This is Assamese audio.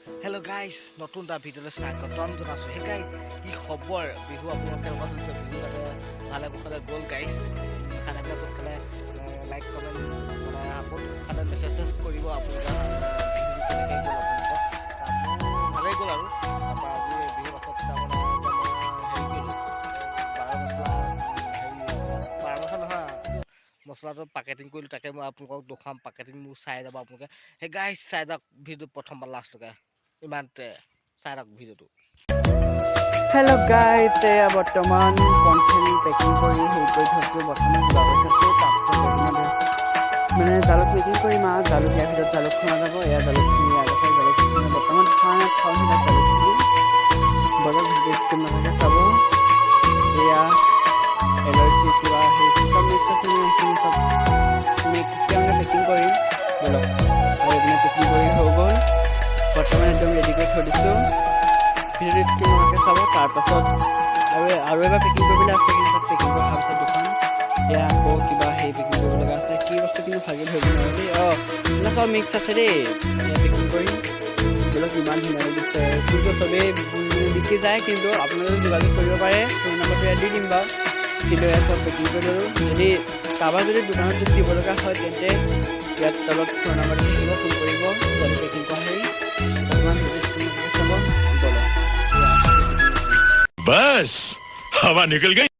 Hello guys, নতুন এটা ভিডিঅ'লৈ স্বাগতম জনাইছোঁ। হে গাইজ, কি খবৰ? বিহু আপোনালোক কেনেকুৱা চলিছে? বিহু তাতে ভালে কুশলে গ'ল গাইজ। খানাবিলাক সোনকালে লাইক কমেণ্ট মানে আকৌ খালে মেছেজ কৰিব আপোনালোকে কেনেকৈ গ'ল আপোনালোকৰ। মোৰ ভালেই গ'ল আৰু তাৰপৰা আজি বিহুৰ পাছত তাৰমানে হেৰি কৰিলোঁ, বাৰ মছলা নহয়, মছলাটো পেকেটিং কৰিলোঁ। তাকে মই আপোনালোকক দেখুৱাম, পেকেটিং মোৰ চাই যাব আপোনালোকে। সেই গাইজ চাই যাওক ভিডিঅ' প্ৰথমবাৰ লাষ্টলৈকে। ইমানতে চাই ৰাখ ভিডিঅ'টো। হেল্ল' গাইজ, এয়া বৰ্তমান পঞ্চলি পেকিং কৰি হেৰি কৰি থৈছোঁ। বৰ্তমান জালুক থৈছোঁ, তাৰপিছত মানে জালুক পেকিং কৰি জালুক ইয়াৰ ভিতৰত জালুক খোৱা যাব। এয়া জালুকখিনি ইয়াৰ পাছত জালুকখিনি বৰ্তমান খাওঁ জালুকখিনি বজাৰত ভিডিঅ' স্ক্ৰীন নাথাকে চাব। এয়া এলআইচি কিবা হেৰি চব মিক্স আছে নে সেইখিনি চব মিক্সকৈ মানে পেকিং কৰিম বলক। আৰু এইপিনে পেকিং কৰি হৈ গ'ল, বৰ্তমান একদম ৰেডি কৰি থৈ দিছোঁ। ভিডিঅ'টো স্ক্ৰীন নাথাকে চাব। তাৰপাছত আৰু এবাৰ পেকিং কৰিবলৈ আছে, কিন্তু চব পেকিং কৰি অহাৰ পিছত দেখোন এয়া আকৌ কিবা হেৰি পেকিং কৰিব লগা আছে। কি বস্তু কিন্তু ভালকৈ ধৰিব নোৱাৰোঁ দেই। মানে চব মিক্স আছে দেই। এয়া পেকিং কৰি বলক, ইমান ধুনীয়া লাগিছে। কিন্তু চবেই বিক্ৰী যায়, কিন্তু আপোনালোকে যোগাযোগ কৰিব পাৰে, ফোন নম্বৰটো ইয়াত দি দিম বাৰু। কিন্তু এয়া চব পেকিং কৰি ল'লোঁ। যদি কাৰোবাৰ যদি দোকানত যদি দিব লগা হয়, তেন্তে ইয়াত তলত ফোন নম্বৰটো থাকিব, ফোন কৰিব যদি পেকিং কৰা হেৰি। বৰ্তমান ভিডিঅ' স্ক্ৰীন নাথাকে চাব। बस हवा निकल गई।